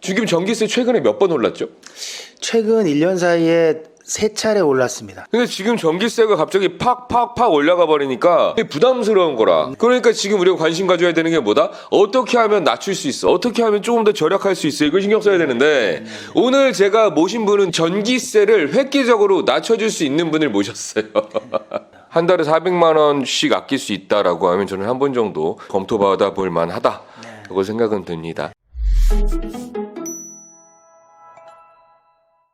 지금 전기세 최근에 몇 번 올랐죠? 최근 1년 사이에 3차례 올랐습니다. 근데 지금 전기세가 갑자기 팍팍팍 올라가 버리니까 부담스러운 거라. 그러니까 지금 우리가 관심 가져야 되는 게 뭐다? 어떻게 하면 낮출 수 있어? 어떻게 하면 조금 더 절약할 수 있어? 이걸 신경 써야 되는데 오늘 제가 모신 분은 전기세를 획기적으로 낮춰줄 수 있는 분을 모셨어요. 한 달에 400만 원씩 아낄 수 있다라고 하면 저는 한 번 정도 검토받아 볼 만하다. 그거 생각은 듭니다.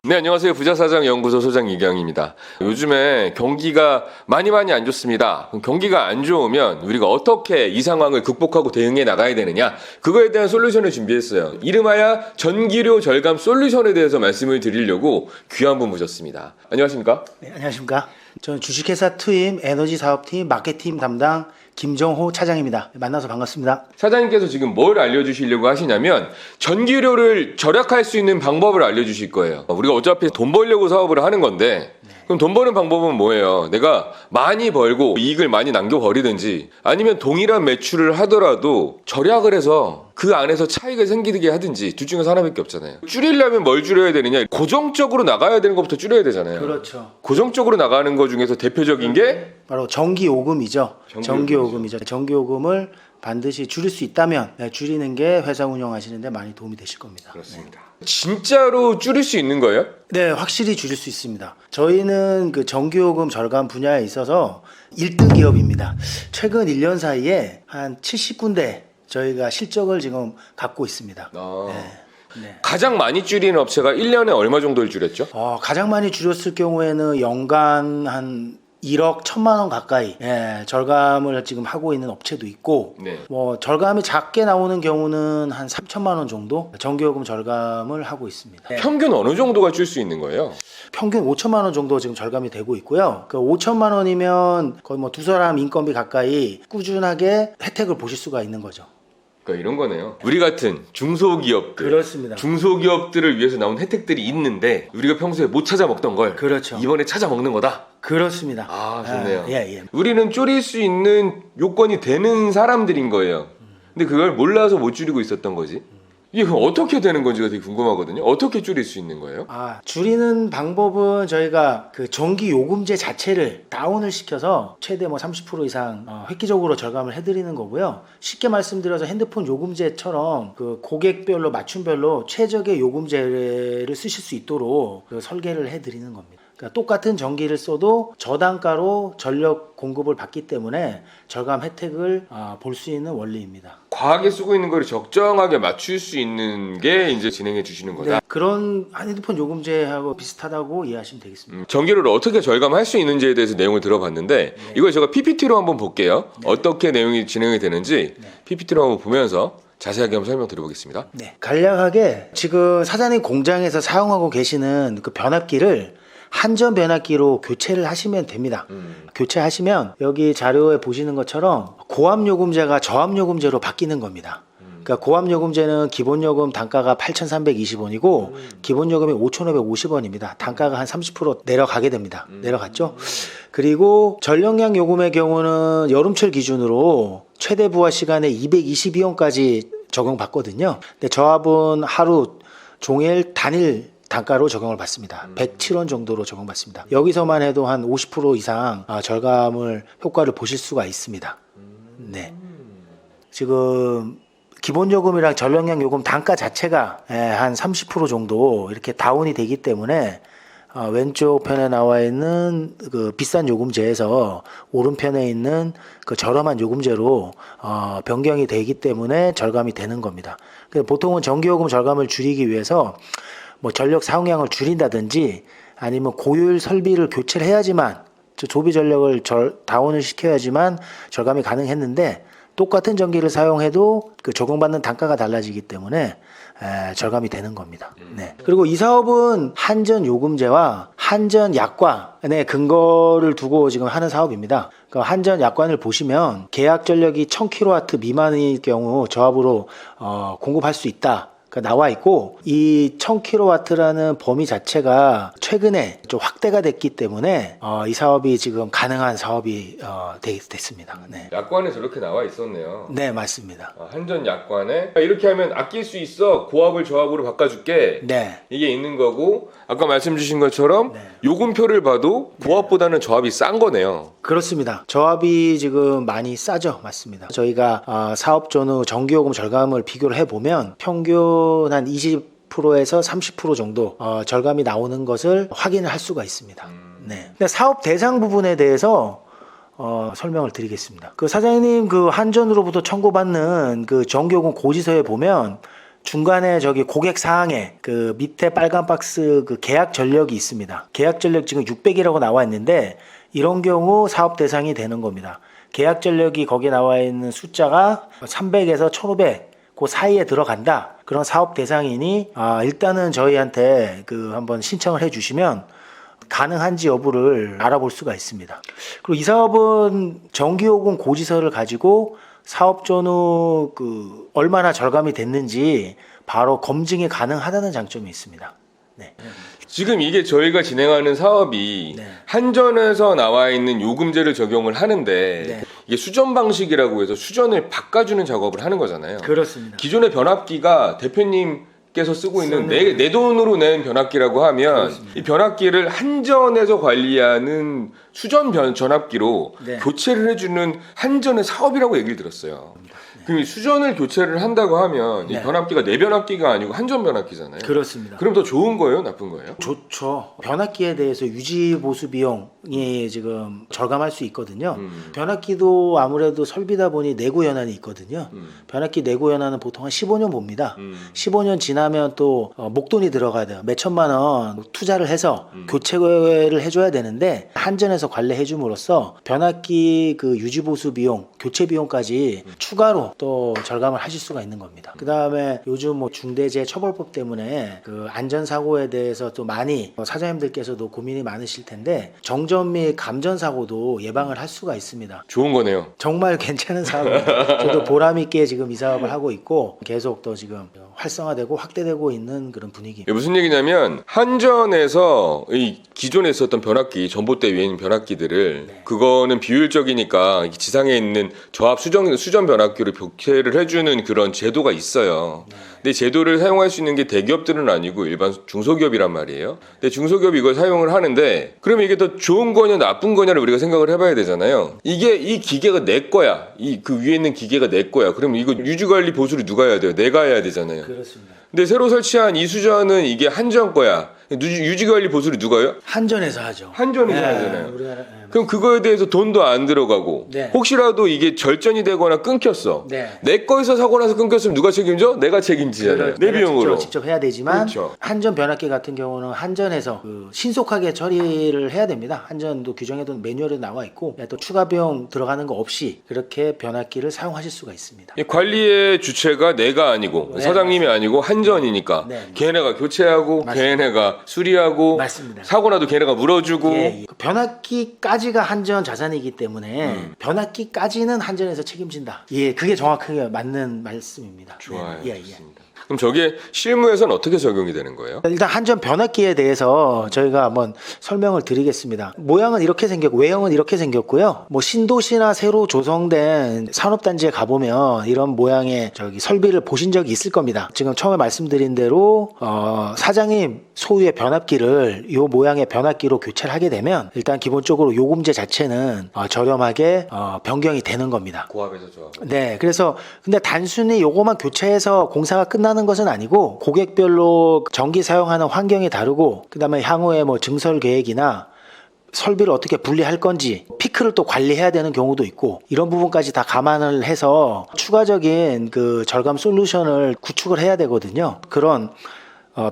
네, 안녕하세요. 부자사장연구소 소장 이경입니다. 요즘에 경기가 많이 안 좋습니다. 경기가 안 좋으면 우리가 어떻게 이 상황을 극복하고 대응해 나가야 되느냐, 그거에 대한 솔루션을 준비했어요. 이름하여 전기료 절감 솔루션에 대해서 말씀을 드리려고 귀한 분 모셨습니다. 안녕하십니까? 네, 안녕하십니까? 저는 주식회사 투임 에너지 사업팀 마케팅 담당 김정호 차장입니다. 만나서 반갑습니다. 사장님께서 지금 뭘 알려주시려고 하시냐면 전기료를 절약할 수 있는 방법을 알려주실 거예요. 우리가 어차피 돈 벌려고 사업을 하는 건데 그럼 돈 버는 방법은 뭐예요? 내가 많이 벌고 이익을 많이 남겨버리든지 아니면 동일한 매출을 하더라도 절약을 해서 그 안에서 차이가 생기게 하든지 둘 중에서 하나밖에 없잖아요. 줄이려면 뭘 줄여야 되느냐? 고정적으로 나가야 되는 것부터 줄여야 되잖아요. 그렇죠. 고정적으로 나가는 것 중에서 대표적인 게 바로 전기요금이죠. 전기요금이죠. 전기요금을 반드시 줄일 수 있다면 줄이는 게 회사 운영하시는데 많이 도움이 되실 겁니다. 그렇습니다. 진짜로 줄일 수 있는 거예요? 네, 확실히 줄일 수 있습니다. 저희는 그 전기요금 절감 분야에 있어서 1등 기업입니다. 최근 1년 사이에 한 70군데 저희가 실적을 지금 갖고 있습니다. 네. 가장 많이 줄이는 업체가 1년에 얼마 정도를 줄였죠? 가장 많이 줄였을 경우에는 연간 한 1억 1천만 원 가까이 절감을 지금 하고 있는 업체도 있고 뭐 절감이 작게 나오는 경우는 한 3천만 원 정도 전기요금 절감을 하고 있습니다. 평균 어느 정도가 줄 수 있는 거예요? 평균 5천만 원 정도 지금 절감이 되고 있고요. 그 5천만 원이면 거의 뭐 두 사람 인건비 가까이 꾸준하게 혜택을 보실 수가 있는 거죠. 그러니까 이런 거네요. 우리 같은 중소기업들, 그렇습니다. 중소기업들을 위해서 나온 혜택들이 있는데 우리가 평소에 못 찾아 먹던 걸 그렇죠. 이번에 찾아 먹는 거다. 그렇습니다. 아, 좋네요. 예. 우리는 줄일 수 있는 요건이 되는 사람들인 거예요. 근데 그걸 몰라서 못 줄이고 있었던 거지. 이게 그럼 어떻게 되는 건지가 되게 궁금하거든요. 어떻게 줄일 수 있는 거예요? 줄이는 방법은 저희가 그 전기 요금제 자체를 다운을 시켜서 최대 뭐 30% 이상 획기적으로 절감을 해드리는 거고요. 쉽게 말씀드려서 핸드폰 요금제처럼 그 고객별로 맞춤별로 최적의 요금제를 쓰실 수 있도록 그 설계를 해드리는 겁니다. 그러니까 똑같은 전기를 써도 저단가로 전력 공급을 받기 때문에 절감 혜택을 볼 수 있는 원리입니다. 과하게 쓰고 있는 거를 적정하게 맞출 수 있는 게 이제 진행해 주시는 거다. 네, 그런 핸드폰 요금제하고 비슷하다고 이해하시면 되겠습니다. 전기료를 어떻게 절감할 수 있는지에 대해서 내용을 들어봤는데 이걸 제가 PPT로 한번 볼게요. 어떻게 내용이 진행이 되는지 PPT로 한번 보면서 자세하게 한번 설명 드려보겠습니다. 네, 간략하게 지금 사장님 공장에서 사용하고 계시는 그 변압기를 한전 변압기로 교체를 하시면 됩니다. 교체하시면 여기 자료에 보시는 것처럼 고압요금제가 저압요금제로 바뀌는 겁니다. 그러니까 고압요금제는 기본요금 단가가 8,320원이고 기본요금이 5,550원입니다. 단가가 한 30% 내려가게 됩니다. 내려갔죠? 그리고 전력량 요금의 경우는 여름철 기준으로 최대 부하 시간에 222원까지 적용받거든요. 근데 저압은 하루 종일 단일 단가로 적용을 받습니다. 107원 정도로 적용받습니다. 여기서만 해도 한 50% 이상 절감을 효과를 보실 수가 있습니다. 네. 지금 기본요금이랑 전력량 요금 단가 자체가 한 30% 정도 이렇게 다운이 되기 때문에 왼쪽 편에 나와 있는 그 비싼 요금제에서 오른편에 있는 그 저렴한 요금제로 변경이 되기 때문에 절감이 되는 겁니다. 보통은 전기요금 절감을 줄이기 위해서 뭐 전력 사용량을 줄인다든지 아니면 고효율 설비를 교체를 해야지만 조비 전력을 다운을 시켜야지만 절감이 가능했는데 똑같은 전기를 사용해도 그 적용받는 단가가 달라지기 때문에 절감이 되는 겁니다. 네. 그리고 이 사업은 한전 요금제와 한전 약관의 근거를 두고 지금 하는 사업입니다. 그 한전 약관을 보시면 계약 전력이 1000kW 미만일 경우 저압으로 공급할 수 있다. 나와 있고 이 1000kW라는 범위 자체가 최근에 좀 확대가 됐기 때문에 이 사업이 지금 가능한 사업이 됐습니다. 네. 약관에 저렇게 나와 있었네요. 네, 맞습니다. 한전 약관에 이렇게 하면 아낄 수 있어. 고압을 저압으로 바꿔줄게. 네. 이게 있는 거고 아까 말씀 주신 것처럼 네. 요금표를 봐도 고압보다는 저압이 싼 거네요. 그렇습니다. 저압이 지금 많이 싸죠. 맞습니다. 저희가 사업 전후 전기요금 절감을 비교를 해보면 평균 한 20%에서 30% 정도 절감이 나오는 것을 확인을 할 수가 있습니다. 네. 근데 사업 대상 부분에 대해서 설명을 드리겠습니다. 그 사장님 그 한전으로부터 청구받는 그 전기요금 고지서에 보면 중간에 저기 고객 사항에 그 밑에 빨간 박스 그 계약 전력이 있습니다. 계약 전력 지금 600이라고 나와 있는데 이런 경우 사업 대상이 되는 겁니다. 계약 전력이 거기에 나와 있는 숫자가 300에서 1500 그 사이에 들어간다. 그런 사업 대상이니 일단은 저희한테 그 한번 신청을 해 주시면 가능한지 여부를 알아볼 수가 있습니다. 그리고 이 사업은 전기요금 고지서를 가지고 사업 전후 그 얼마나 절감이 됐는지 바로 검증이 가능하다는 장점이 있습니다. 네. 지금 이게 저희가 진행하는 사업이 네. 한전에서 나와 있는 요금제를 적용을 하는데 네. 이게 수전 방식이라고 해서 수전을 바꿔주는 작업을 하는 거잖아요. 그렇습니다. 기존의 변압기가 대표님께서 쓰고 있는 내 돈으로 낸 변압기라고 하면 그렇습니다. 이 변압기를 한전에서 관리하는 수전 전압기로 네. 교체를 해주는 한전의 사업이라고 얘기를 들었어요. 그럼 이 수전을 교체를 한다고 하면 이 네. 변압기가 내 변압기가 아니고 한전 변압기잖아요. 그렇습니다. 그럼 더 좋은 거예요, 나쁜 거예요? 좋죠. 변압기에 대해서 유지 보수 비용이 지금 절감할 수 있거든요. 변압기도 아무래도 설비다 보니 내구 연한이 있거든요. 변압기 내구 연한은 보통 한 15년 봅니다. 15년 지나면 또 목돈이 들어가야 돼요. 몇 천만 원 투자를 해서 교체를 해줘야 되는데 한전에서 관리해 줌으로써 변압기 그 유지 보수 비용, 교체 비용까지 추가로 또 절감을 하실 수가 있는 겁니다. 그 다음에 요즘 뭐 중대재해처벌법 때문에 그 안전사고에 대해서 또 많이 사장님들께서도 고민이 많으실 텐데 정전 및 감전 사고도 예방을 할 수가 있습니다. 좋은 거네요. 정말 괜찮은 사업입니다. 저도 보람 있게 지금 이 사업을 하고 있고 계속 또 지금 활성화되고 확대되고 있는 그런 분위기입니다. 이게 무슨 얘기냐면 한전에서 이 기존에 있었던 변압기, 전봇대 위에 있는 변압기들을 그거는 비효율적이니까 지상에 있는 저압 수전 변압기로 교체를 해주는 그런 제도가 있어요. 근데 제도를 사용할 수 있는 게 대기업들은 아니고 일반 중소기업이란 말이에요. 근데 중소기업이 이걸 사용을 하는데 그러면 이게 더 좋은 거냐 나쁜 거냐를 우리가 생각을 해봐야 되잖아요. 이게 이 기계가 내 거야. 이 그 위에 있는 기계가 내 거야. 그럼 이거 유지관리 보수를 누가 해야 돼요? 내가 해야 되잖아요. 그렇습니다. 근데 새로 설치한 이 수전은 이게 한전 거야. 유지관리 보수를 누가 해요? 한전에서 하죠. 한전에서 하잖아요. 우리나라, 그럼 그거에 대해서 돈도 안 들어가고 네. 혹시라도 이게 절전이 되거나 끊겼어. 네. 내 거에서 사고 나서 끊겼으면 누가 책임져? 내가 책임지잖아요. 내 내가 비용으로. 직접 해야 되지만 그렇죠. 한전 변압기 같은 경우는 한전에서 그 신속하게 처리를 해야 됩니다. 한전도 규정에도 매뉴얼에 나와 있고 또 추가 비용 들어가는 거 없이 그렇게 변압기를 사용하실 수가 있습니다. 이 관리의 주체가 내가 아니고 네, 사장님이 아니고 한전이니까 네. 걔네가 교체하고 맞습니다. 걔네가 수리하고 맞습니다. 사고 나도 걔네가 물어주고 예, 예. 그 변압기까지가 한전 자산이기 때문에 변압기까지는 한전에서 책임진다. 예, 그게 정확하게 맞는 말씀입니다. 좋아요. 네, 예, 예. 좋습니다. 그럼 저게 실무에서는 어떻게 적용이 되는 거예요? 일단 한전 변압기에 대해서 저희가 한번 설명을 드리겠습니다. 모양은 이렇게 생겼고 외형은 이렇게 생겼고요. 뭐 신도시나 새로 조성된 산업단지에 가보면 이런 모양의 저기 설비를 보신 적이 있을 겁니다. 지금 처음에 말씀드린 대로 사장님 소유의 변압기를 이 모양의 변압기로 교체를 하게 되면 일단 기본적으로 요금제 자체는 저렴하게 변경이 되는 겁니다. 고압에서 저압. 네, 그래서 근데 단순히 요거만 교체해서 공사가 끝나는 것은 아니고 고객별로 전기 사용하는 환경이 다르고 그다음에 향후에 뭐 증설 계획이나 설비를 어떻게 분리할 건지 피크를 또 관리해야 되는 경우도 있고 이런 부분까지 다 감안을 해서 추가적인 그 절감 솔루션을 구축을 해야 되거든요. 그런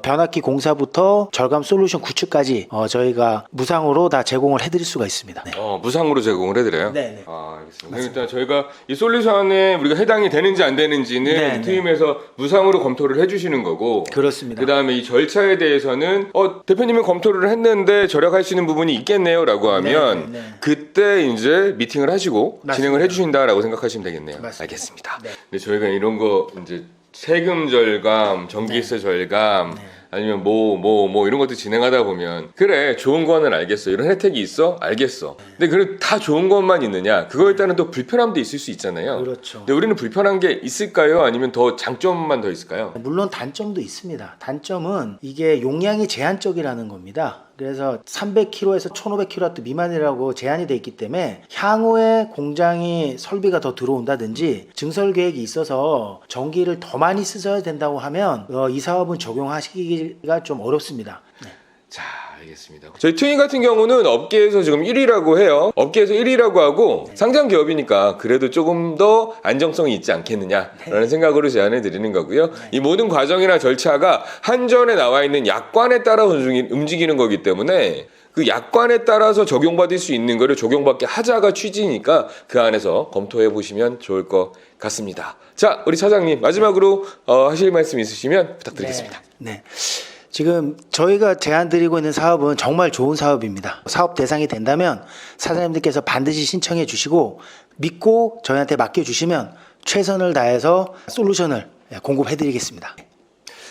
변압기 공사부터 절감 솔루션 구축까지 저희가 무상으로 다 제공을 해드릴 수가 있습니다. 네. 무상으로 제공을 해드려요? 네. 알겠습니다. 일단 저희가 이 솔루션에 우리가 해당이 되는지 안 되는지는 네, 팀에서 무상으로 검토를 해주시는 거고 그렇습니다. 그 다음에 이 절차에 대해서는 대표님이 검토를 했는데 절약할 수 있는 부분이 있겠네요 라고 하면 네. 그때 이제 미팅을 하시고 맞습니다. 진행을 해주신다라고 생각하시면 되겠네요. 맞습니다. 알겠습니다. 네. 근데 저희가 이런 거 이제 세금 절감, 전기세 절감, 아니면 뭐 이런 것도 진행하다 보면 그래 좋은 거는 알겠어, 이런 혜택이 있어 알겠어. 근데 그래 다 좋은 것만 있느냐? 그거에 따른 또 불편함도 있을 수 있잖아요. 그렇죠. 근데 우리는 불편한 게 있을까요? 아니면 더 장점만 더 있을까요? 물론 단점도 있습니다. 단점은 이게 용량이 제한적이라는 겁니다. 그래서 300kW에서 1500kW 미만이라고 제한이 돼 있기 때문에 향후에 공장이 설비가 더 들어온다든지 증설 계획이 있어서 전기를 더 많이 쓰셔야 된다고 하면 이 사업은 적용하시기가 좀 어렵습니다. 자, 알겠습니다. 저희 트윈 같은 경우는 업계에서 지금 1위라고 해요. 업계에서 1위라고 하고 상장 기업이니까 그래도 조금 더 안정성이 있지 않겠느냐라는 생각으로 제안을 드리는 거고요. 이 모든 과정이나 절차가 한전에 나와 있는 약관에 따라 움직이는 거기 때문에 그 약관에 따라서 적용받을 수 있는 거를 적용받게 하자가 취지니까 그 안에서 검토해 보시면 좋을 것 같습니다. 자, 우리 차장님 마지막으로 하실 말씀 있으시면 부탁드리겠습니다. 네. 지금 저희가 제안 드리고 있는 사업은 정말 좋은 사업입니다. 사업 대상이 된다면 사장님들께서 반드시 신청해 주시고 믿고 저희한테 맡겨주시면 최선을 다해서 솔루션을 공급해 드리겠습니다.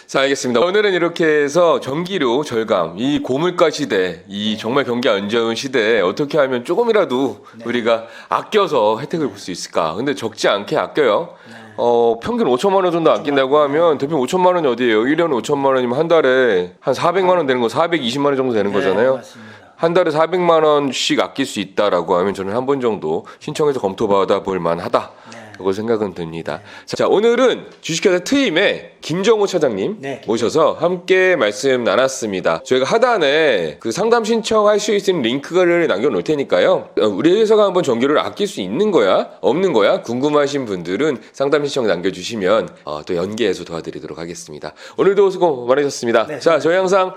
자, 알겠습니다. 오늘은 이렇게 해서 전기료 절감, 이 고물가 시대, 이 정말 경기 안 좋은 시대에 어떻게 하면 조금이라도 우리가 아껴서 혜택을 볼 수 있을까? 근데 적지 않게 아껴요. 평균 5천만 원 정도 아낀다고 하면 대표님 5천만 원이 어디예요? 1년에 5천만 원이면 한 달에 한 400만 원 되는 거, 420만 원 정도 되는 거잖아요. 맞습니다. 한 달에 400만 원씩 아낄 수 있다라고 하면 저는 한 번 정도 신청해서 검토받아 볼 만하다. 그거 생각은 듭니다. 자, 오늘은 주식회사 트임의 김정호 차장님 모셔서 함께 말씀 나눴습니다. 저희가 하단에 그 상담 신청할 수 있는 링크를 남겨놓을 테니까요. 우리 회사가 한번 전기를 아낄 수 있는 거야? 없는 거야? 궁금하신 분들은 상담 신청 남겨주시면 또 연계해서 도와드리도록 하겠습니다. 오늘도 수고 많으셨습니다. 자, 저희 항상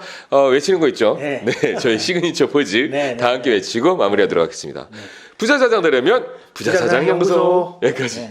외치는 거 있죠? 네, 저희 시그니처 포즈 다 함께 외치고 마무리하도록 하겠습니다. 부자사장 되려면 부자사장연구소. 여기까지.